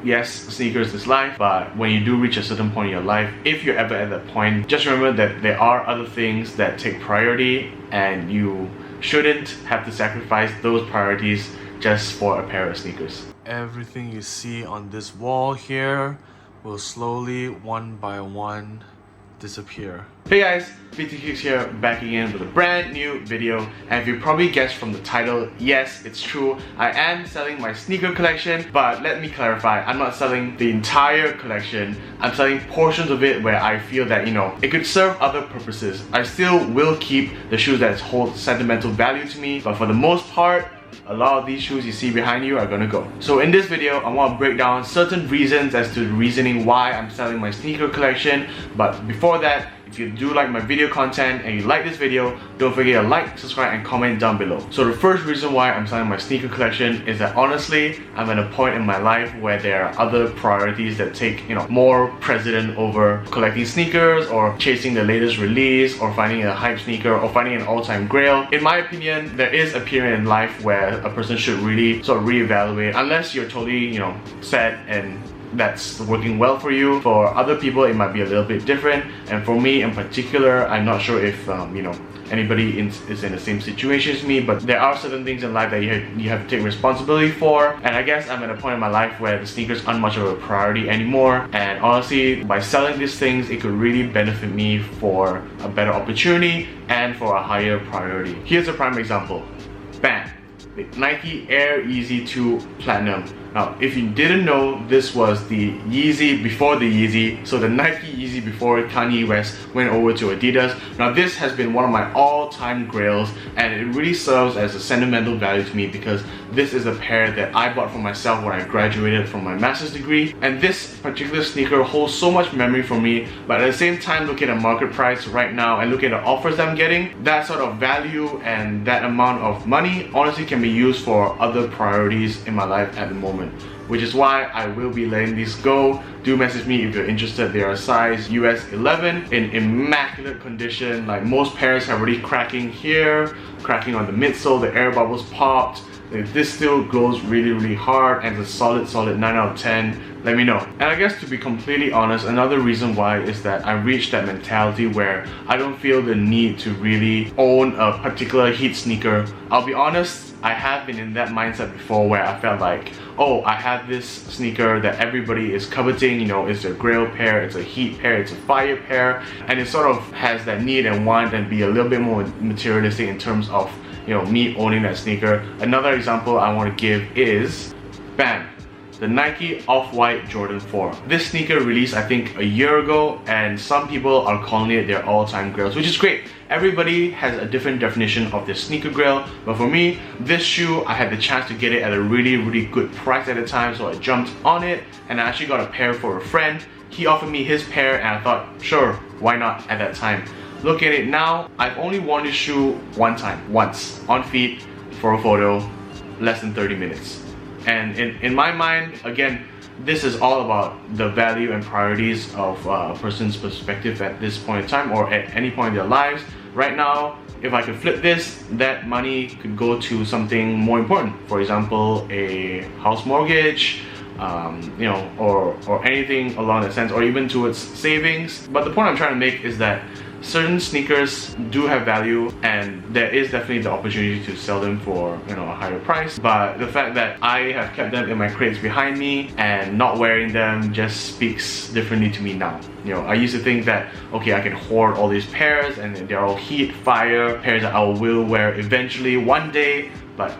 Yes, sneakers is life, but when you do reach a certain point in your life, if you're ever at that point, just remember that there are other things that take priority and you shouldn't have to sacrifice those priorities just for a pair of sneakers. Everything you see on this wall here will slowly, one by one, disappear. Hey guys, BTKicks here, back again with a brand new video. And if you probably guessed from the title, yes, it's true, I am selling my sneaker collection. But let me clarify, I'm not selling the entire collection. I'm selling portions of it where I feel that, it could serve other purposes. I still will keep the shoes that hold sentimental value to me, but for the most part, a lot of these shoes you see behind you are gonna go. So in this video, I want to break down certain reasons as to the reasoning why I'm selling my sneaker collection. But before that, if you do like my video content and you like this video, don't forget to like, subscribe, and comment down below. So the first reason why I'm selling my sneaker collection is that honestly, I'm at a point in my life where there are other priorities that take, more precedent over collecting sneakers or chasing the latest release or finding a hype sneaker or finding an all-time grail. In my opinion, there is a period in life where a person should really sort of reevaluate, unless you're totally, set and that's working well for you. For other people, it might be a little bit different, and for me in particular, I'm not sure if anybody is in the same situation as me, but there are certain things in life that you have to take responsibility for, and I guess I'm at a point in my life where the sneakers aren't much of a priority anymore. And honestly, by selling these things, it could really benefit me for a better opportunity and for a higher priority. Here's a prime example. Bam! The Nike Air Yeezy 2 Platinum. Now, if you didn't know, this was the Yeezy before the Yeezy, so the Nike Yeezy before Kanye West went over to Adidas. Now, this has been one of my all-time grails, and it really serves as a sentimental value to me because this is a pair that I bought for myself when I graduated from my master's degree, and this particular sneaker holds so much memory for me. But at the same time, look at the market price right now and look at the offers that I'm getting, that sort of value and that amount of money honestly can be used for other priorities in my life at the moment. Which is why I will be letting these go. Do message me if you're interested. They are size US 11 in immaculate condition. Like, most pairs have already cracking here, cracking on the midsole, the air bubbles popped. This still glows really hard and it's a solid 9 out of 10. Let me know. And I guess, to be completely honest, another reason why is that I reached that mentality where I don't feel the need to really own a particular heat sneaker. I'll be honest, I have been in that mindset before where I felt like, oh, I have this sneaker that everybody is coveting, it's a grail pair, it's a heat pair, it's a fire pair, and it sort of has that need and want and be a little bit more materialistic in terms of, me owning that sneaker. Another example I want to give is, bam, the Nike Off-White Jordan 4. This sneaker released, I think, a year ago, and some people are calling it their all-time grails, which is great. Everybody has a different definition of their sneaker grail, but for me, this shoe, I had the chance to get it at a really good price at the time, so I jumped on it, and I actually got a pair for a friend. He offered me his pair, and I thought, sure, why not at that time. Look at it now, I've only worn this shoe once, on feet, for a photo, less than 30 minutes. And in my mind, again, this is all about the value and priorities of a person's perspective at this point in time or at any point in their lives. Right now, if I could flip this, that money could go to something more important. For example, a house mortgage, or anything along that sense, or even towards savings. But the point I'm trying to make is that certain sneakers do have value, and there is definitely the opportunity to sell them for a higher price. But the fact that I have kept them in my crates behind me and not wearing them just speaks differently to me now. I used to think that, okay, I can hoard all these pairs and they're all heat, fire, pairs that I will wear eventually one day, but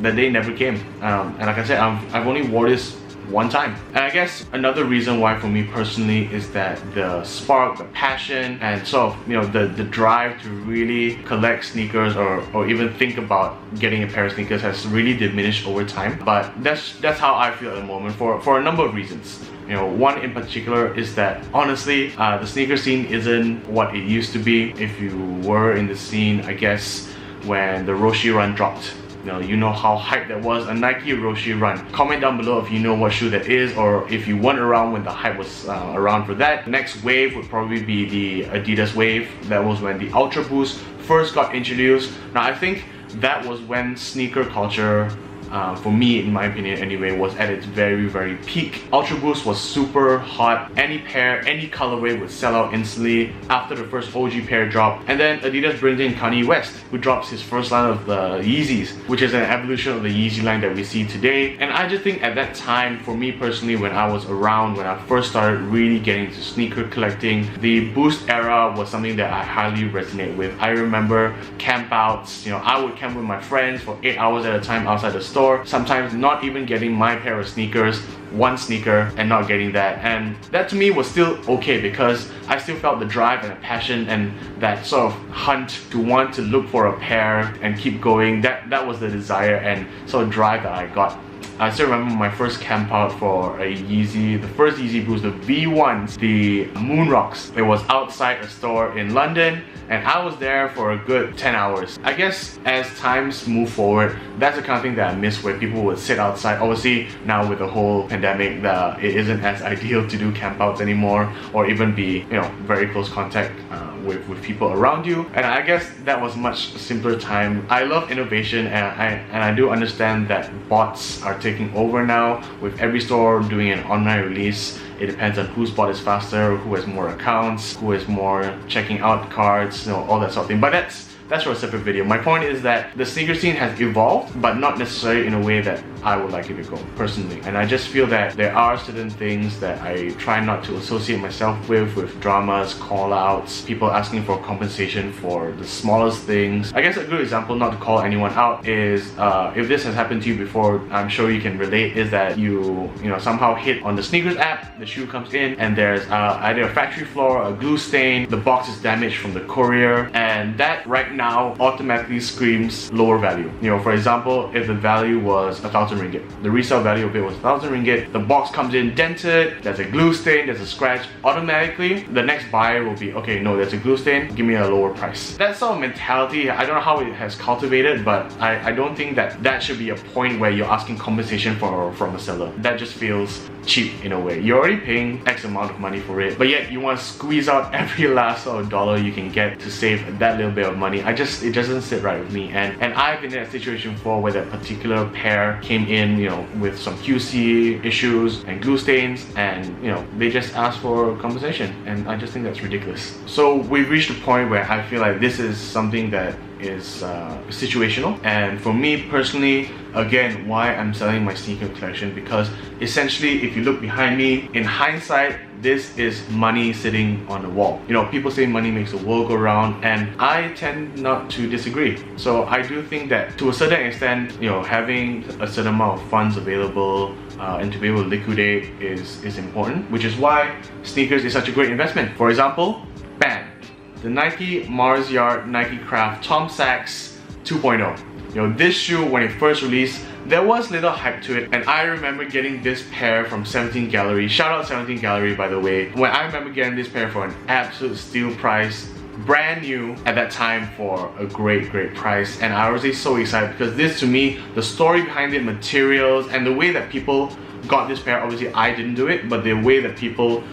the day never came. And like I said, I've only wore this one time. And I guess another reason why for me personally is that the spark, the passion, and sort of the drive to really collect sneakers or even think about getting a pair of sneakers has really diminished over time. But that's how I feel at the moment for a number of reasons. One in particular is that honestly, the sneaker scene isn't what it used to be. If you were in the scene, I guess, when the Roshi run dropped, you know how hyped that was, a Nike Roshi run. Comment down below if you know what shoe that is, or if you weren't around when the hype was around for that. The next wave would probably be the Adidas wave. That was when the Ultra Boost first got introduced. Now I think that was when sneaker culture for me, in my opinion anyway, was at its very peak. Ultra Boost was super hot. Any pair, any colorway would sell out instantly after the first OG pair dropped. And then Adidas brings in Kanye West, who drops his first line of the Yeezys, which is an evolution of the Yeezy line that we see today. And I just think at that time, for me personally, when I was around, when I first started really getting into sneaker collecting, the Boost era was something that I highly resonate with. I remember campouts, I would camp with my friends for 8 hours at a time outside the store, sometimes not even getting my pair of sneakers, one sneaker, and not getting that. And that to me was still okay because I still felt the drive and the passion and that sort of hunt to want to look for a pair and keep going. That was the desire and sort of drive that I got. I still remember my first camp out for a Yeezy, the first Yeezy Boost, the V1s, the Moon Rocks. It was outside a store in London and I was there for a good 10 hours. I guess as times move forward, that's the kind of thing that I miss, where people would sit outside. Obviously now with the whole pandemic, it isn't as ideal to do campouts anymore or even be, very close contact with people around you. And I guess that was much simpler time. I love innovation and I do understand that bots are taking over now, with every store doing an online release. It depends on whose bot is faster, who has more accounts, who has more checking out cards, all that sort of thing. But that's for a separate video. My point is that the sneaker scene has evolved, but not necessarily in a way that I would like it to go, personally. And I just feel that there are certain things that I try not to associate myself with dramas, call-outs, people asking for compensation for the smallest things. I guess a good example, not to call anyone out, is if this has happened to you before, I'm sure you can relate, is that you somehow hit on the sneakers app, the shoe comes in, and there's either a factory flaw, a glue stain, the box is damaged from the courier, and that right now automatically screams lower value. For example, if the value was 1,000 ringgit, the resale value of it was 1,000 ringgit, the box comes in dented, there's a glue stain, there's a scratch, automatically the next buyer will be, okay, no, there's a glue stain, give me a lower price. That sort of mentality, I don't know how it has cultivated, but I don't think that should be a point where you're asking compensation from a seller. That just feels cheap in a way. You're already paying X amount of money for it, but yet you want to squeeze out every last sort of dollar you can get to save that little bit of money. It doesn't sit right with me. And I've been in a situation before where that particular pair came in, with some QC issues and glue stains, and they just asked for compensation, and I just think that's ridiculous. So we've reached a point where I feel like this is something that is situational. And for me personally, again, why I'm selling my sneaker collection, because essentially if you look behind me, in hindsight, this is money sitting on the wall. People say money makes the world go round, and I tend not to disagree. So I do think that to a certain extent, having a certain amount of funds available and to be able to liquidate is important, which is why sneakers is such a great investment. For example, bam, the Nike Mars Yard Nike Craft Tom Sachs 2.0. This shoe, when it first released, there was little hype to it, and I remember getting this pair from 17 Gallery. Shout out 17 Gallery, by the way. When I remember getting this pair for an absolute steal price, brand new at that time, for a great price. And I was so excited because this, to me, the story behind it, materials, and the way that people got this pair, obviously I didn't do it, but the way that people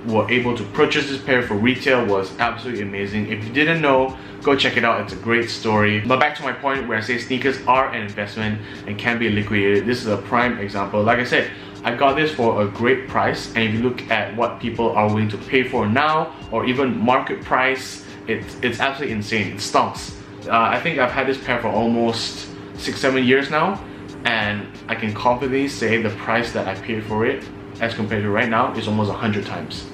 were able to purchase this pair for retail was absolutely amazing. If you didn't know, go check it out. It's a great story. But back to my point where I say sneakers are an investment and can be liquidated. This is a prime example. Like I said, I got this for a great price, and if you look at what people are willing to pay for now, or even market price, it's absolutely insane. It stonks. I think I've had this pair for almost 6-7 years now, and I can confidently say the price that I paid for it as compared to right now is almost 100 times.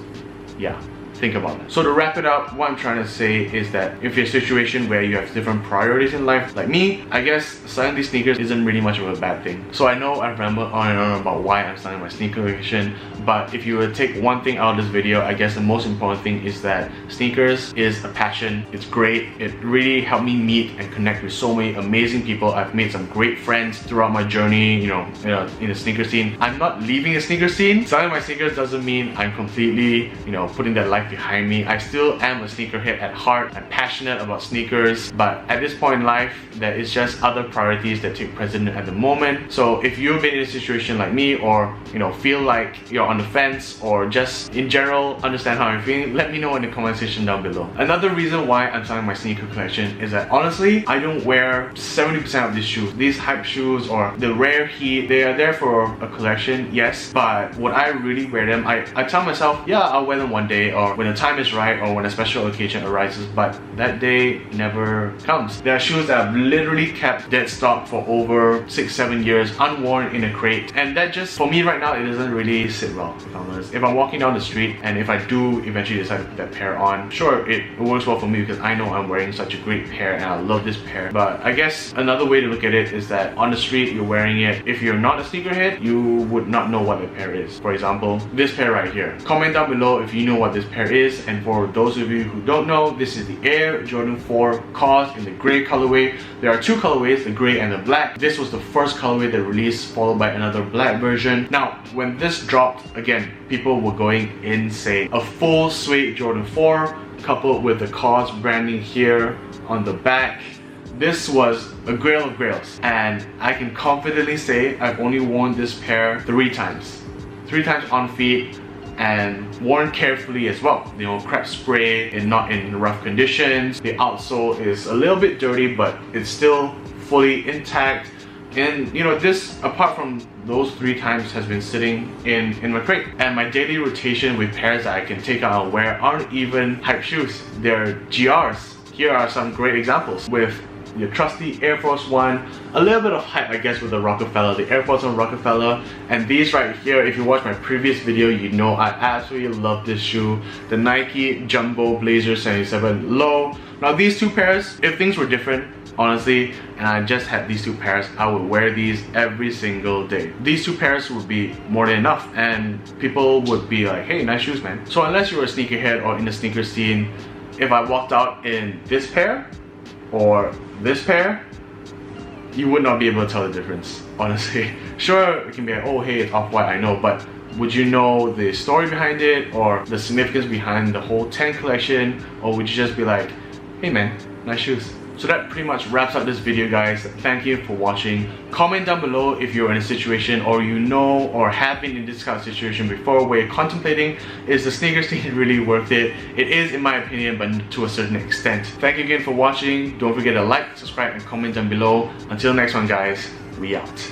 Yeah, think about that. So to wrap it up, what I'm trying to say is that if you're in a situation where you have different priorities in life, like me, I guess selling these sneakers isn't really much of a bad thing. So I know I ramble on and on about why I'm selling my sneaker collection, but if you were to take one thing out of this video, I guess the most important thing is that sneakers is a passion. It's great. It really helped me meet and connect with so many amazing people. I've made some great friends throughout my journey, in the sneaker scene. I'm not leaving the sneaker scene. Selling my sneakers doesn't mean I'm completely, putting that life behind me. I still am a sneakerhead at heart. I'm passionate about sneakers, but at this point in life, there is just other priorities that take precedent at the moment. So if you've been in a situation like me, or feel like you're on the fence, or just in general understand how I'm feeling, let me know in the comment section down below. Another reason why I'm selling my sneaker collection is that honestly, I don't wear 70% of these shoes. These hype shoes or the rare heat, they are there for a collection, yes, but would I really wear them? I tell myself, yeah, I'll wear them one day, or when the time is right, or when a special occasion arises, but that day never comes. There are shoes that I've literally kept dead stock for over 6-7 years, unworn in a crate, and that just, for me right now, it doesn't really sit well, if I'm honest. If I'm walking down the street, and if I do eventually decide to put that pair on, sure, it works well for me because I know I'm wearing such a great pair and I love this pair. But I guess another way to look at it is that on the street, you're wearing it. If you're not a sneakerhead, you would not know what the pair is. For example, this pair right here. Comment down below if you know what this pair is, and for those of you who don't know, this is the Air Jordan 4 Cause in the grey colorway. There are two colorways, the grey and the black. This was the first colorway that released, followed by another black version. Now, when this dropped, again, people were going insane. A full Suede Jordan 4 coupled with the Cause branding here on the back. This was a grail of grails, and I can confidently say I've only worn this pair 3 times. 3 times on feet, and worn carefully as well. Crap spray and not in rough conditions. The outsole is a little bit dirty, but it's still fully intact. And this, apart from those 3 times, has been sitting in my crate. And my daily rotation with pairs that I can take out and wear aren't even hype shoes. They're GRs. Here are some great examples with your trusty Air Force One, a little bit of hype I guess with the Rockefeller, the Air Force One Rockefeller, and these right here, if you watch my previous video, you know I absolutely love this shoe, the Nike Jumbo Blazer 77 Low. Now these 2 pairs, if things were different, honestly, and I just had these 2 pairs, I would wear these every single day. These 2 pairs would be more than enough, and people would be like, hey, nice shoes, man. So unless you're a sneakerhead or in the sneaker scene, if I walked out in this pair or this pair, you would not be able to tell the difference, honestly. Sure, it can be like, oh hey, it's off-white, I know, but would you know the story behind it, or the significance behind the whole 10 collection, or would you just be like, hey man, nice shoes? So that pretty much wraps up this video, guys. Thank you for watching. Comment down below if you're in a situation, or or have been in this kind of situation before, where you're contemplating, is the sneaker scene really worth it? It is, in my opinion, but to a certain extent. Thank you again for watching. Don't forget to like, subscribe, and comment down below. Until next one, guys, we out.